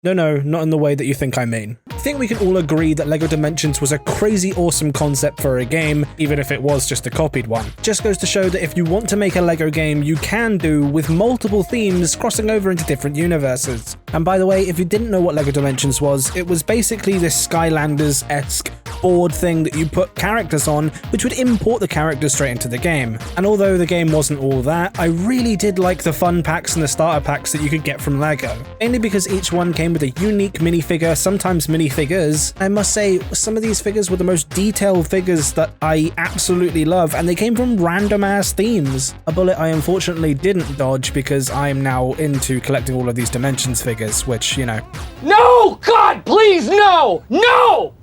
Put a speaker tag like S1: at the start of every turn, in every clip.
S1: No, not in the way that you think I mean. I think we can all agree that LEGO Dimensions was a crazy awesome concept for a game, even if it was just a copied one. Just goes to show that if you want to make a LEGO game, you can do with multiple themes crossing over into different universes. And by the way, if you didn't know what LEGO Dimensions was, it was basically this Skylanders-esque board thing that you put characters on, which would import the characters straight into the game. And although the game wasn't all that, I really did like the fun packs and the starter packs that you could get from LEGO. Mainly because each one came with a unique minifigure, sometimes minifigures. I must say, some of these figures were the most detailed figures that I absolutely love, and they came from random ass themes. A bullet I unfortunately didn't dodge because I am now into collecting all of these Dimensions figures, which, you know.
S2: No! God, please, no! No!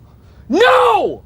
S2: No!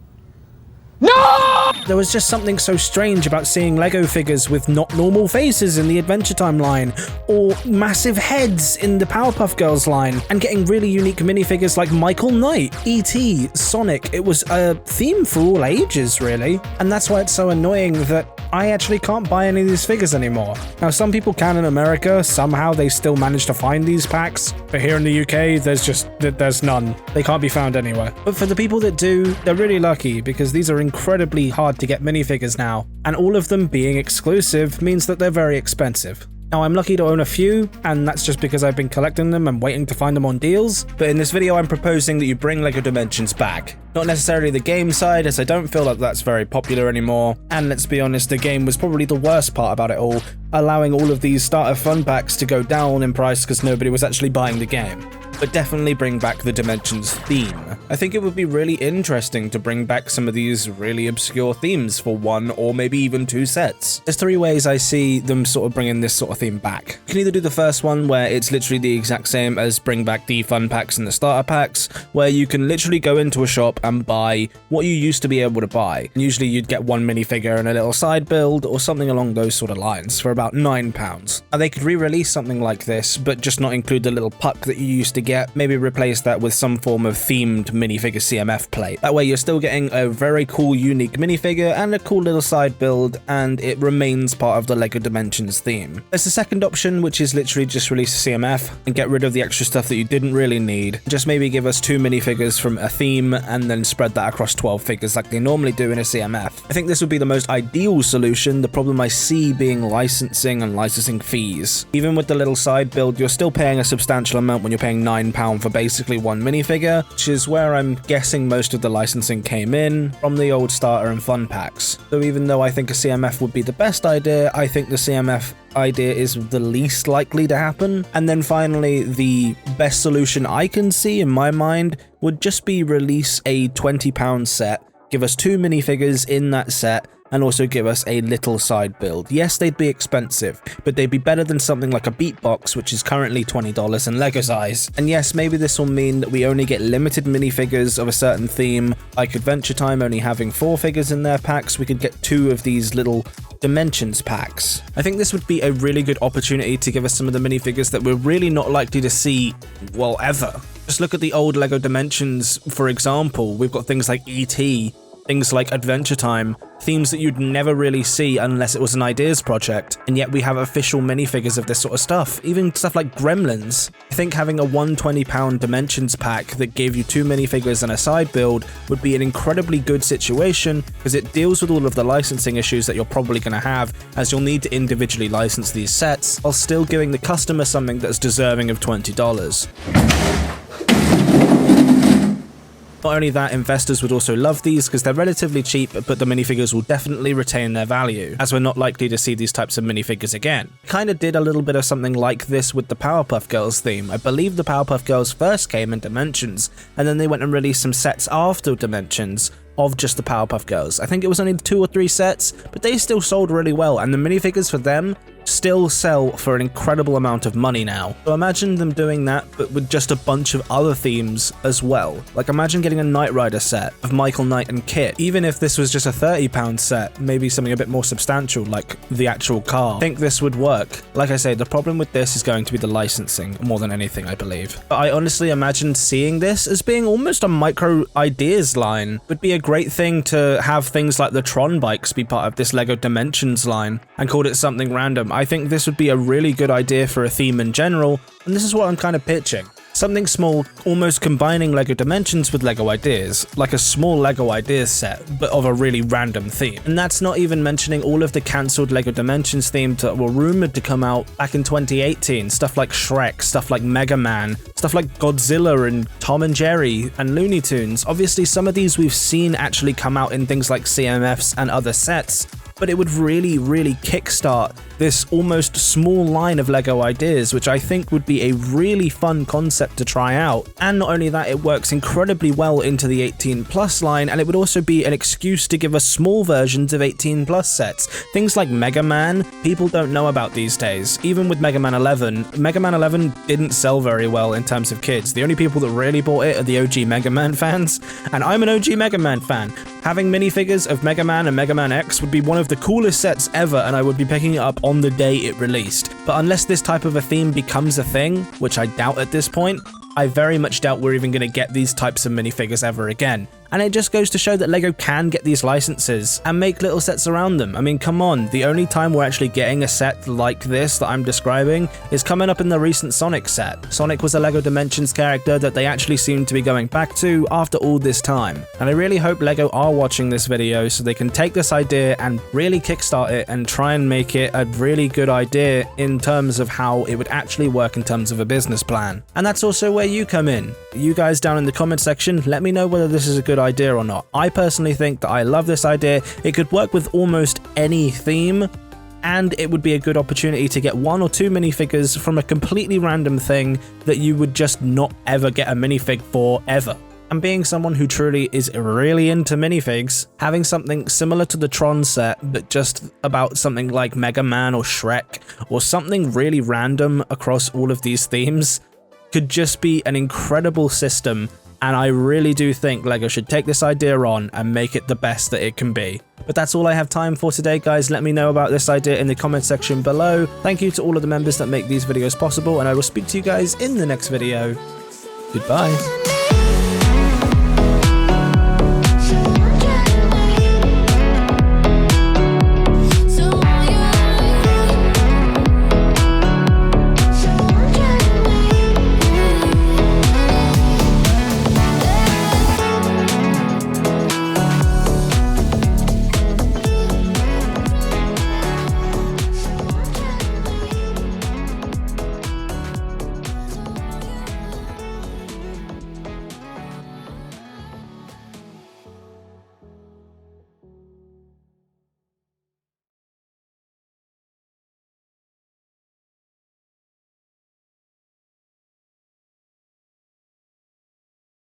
S2: No!
S1: There was just something so strange about seeing LEGO figures with not normal faces in the Adventure Time line, or massive heads in the Powerpuff Girls line, and getting really unique minifigures like Michael Knight, E.T., Sonic. It was a theme for all ages, really. And that's why it's so annoying that I actually can't buy any of these figures anymore. Now, some people can in America, somehow they still manage to find these packs, but here in the UK, there's none. They can't be found anywhere. But for the people that do, they're really lucky, because these are incredibly hard to get minifigures now, and all of them being exclusive means that they're very expensive. Now, I'm lucky to own a few, and that's just because I've been collecting them and waiting to find them on deals, but in this video I'm proposing that you bring LEGO Dimensions back. Not necessarily the game side, as I don't feel like that's very popular anymore, and let's be honest, the game was probably the worst part about it all, allowing all of these starter fun packs to go down in price because nobody was actually buying the game. But definitely bring back the Dimensions theme. I think it would be really interesting to bring back some of these really obscure themes for one or maybe even two sets. There's three ways I see them sort of bringing this sort of theme back. You can either do the first one where it's literally the exact same as bring back the fun packs and the starter packs, where you can literally go into a shop and buy what you used to be able to buy. Usually you'd get one minifigure and a little side build or something along those sort of lines for about £9. And they could re-release something like this, but just not include the little puck that you used to get. Maybe replace that with some form of themed minifigure CMF plate. That way you're still getting a very cool unique minifigure and a cool little side build, and it remains part of the LEGO Dimensions theme. There's the second option, which is literally just release a CMF and get rid of the extra stuff that you didn't really need. Just maybe give us 2 minifigures from a theme and then spread that across 12 figures like they normally do in a CMF. I think this would be the most ideal solution. The problem I see being licensing and licensing fees. Even with the little side build, you're still paying a substantial amount when you're paying £9 for basically one minifigure, which is where I'm guessing most of the licensing came in, from the old starter and fun packs. So even though I think a CMF would be the best idea, I think the CMF idea is the least likely to happen. And then finally, the best solution I can see in my mind would just be release a £20 set, give us 2 minifigures in that set, and also give us a little side build. Yes, they'd be expensive, but they'd be better than something like a beatbox, which is currently $20 in LEGO size. And yes, maybe this will mean that we only get limited minifigures of a certain theme, like Adventure Time only having 4 figures in their packs. We could get 2 of these little Dimensions packs. I think this would be a really good opportunity to give us some of the minifigures that we're really not likely to see, well, ever. Just look at the old LEGO Dimensions, for example. We've got things like E.T., things like Adventure Time, themes that you'd never really see unless it was an ideas project, and yet we have official minifigures of this sort of stuff, even stuff like Gremlins. I think having a £120 Dimensions pack that gave you 2 minifigures and a side build would be an incredibly good situation, because it deals with all of the licensing issues that you're probably going to have, as you'll need to individually license these sets, while still giving the customer something that's deserving of $20. Not only that, investors would also love these because they're relatively cheap, but the minifigures will definitely retain their value, as we're not likely to see these types of minifigures again. Kinda did a little bit of something like this with the Powerpuff Girls theme. I believe the Powerpuff Girls first came in Dimensions, and then they went and released some sets after Dimensions of just the Powerpuff Girls. I think it was only 2 or 3 sets, but they still sold really well, and the minifigures for them still sell for an incredible amount of money now. So imagine them doing that, but with just a bunch of other themes as well. Like, imagine getting a Knight Rider set of Michael Knight and Kit. Even if this was just a £30 set, maybe something a bit more substantial, like the actual car. I think this would work. Like I say, the problem with this is going to be the licensing more than anything, I believe. But I honestly imagined seeing this as being almost a micro ideas line. It would be a great thing to have things like the Tron bikes be part of this LEGO Dimensions line and called it something random. I think this would be a really good idea for a theme in general, and this is what I'm kind of pitching. Something small, almost combining LEGO Dimensions with LEGO Ideas, like a small LEGO Ideas set, but of a really random theme. And that's not even mentioning all of the cancelled LEGO Dimensions themes that were rumoured to come out back in 2018, stuff like Shrek, stuff like Mega Man, stuff like Godzilla and Tom and Jerry and Looney Tunes. Obviously some of these we've seen actually come out in things like CMFs and other sets, but it would really kickstart this almost small line of LEGO Ideas, which I think would be a really fun concept to try out. And not only that, it works incredibly well into the 18+ line, and it would also be an excuse to give us small versions of 18+ sets. Things like Mega Man, people don't know about these days. Even with Mega Man 11 didn't sell very well in terms of kids. The only people that really bought it are the OG Mega Man fans, and I'm an OG Mega Man fan. Having minifigures of Mega Man and Mega Man X would be one of the coolest sets ever, and I would be picking it up on the day it released. But unless this type of a theme becomes a thing, which I doubt at this point, I very much doubt we're even going to get these types of minifigures ever again. And it just goes to show that LEGO can get these licenses and make little sets around them. I mean, come on, the only time we're actually getting a set like this that I'm describing is coming up in the recent Sonic set. Sonic was a LEGO Dimensions character that they actually seem to be going back to after all this time. And I really hope LEGO are watching this video so they can take this idea and really kickstart it and try and make it a really good idea in terms of how it would actually work in terms of a business plan. And that's also where you come in. You guys down in the comment section, let me know whether this is a good idea or not. I personally think that I love this idea. It could work with almost any theme, and it would be a good opportunity to get 1 or 2 minifigures from a completely random thing that you would just not ever get a minifig for ever. And being someone who truly is really into minifigs, having something similar to the Tron set, but just about something like Mega Man or Shrek, or something really random across all of these themes, could just be an incredible system, and I really do think LEGO should take this idea on and make it the best that it can be. But that's all I have time for today, guys. Let me know about this idea in the comment section below. Thank you to all of the members that make these videos possible, and I will speak to you guys in the next video. Goodbye.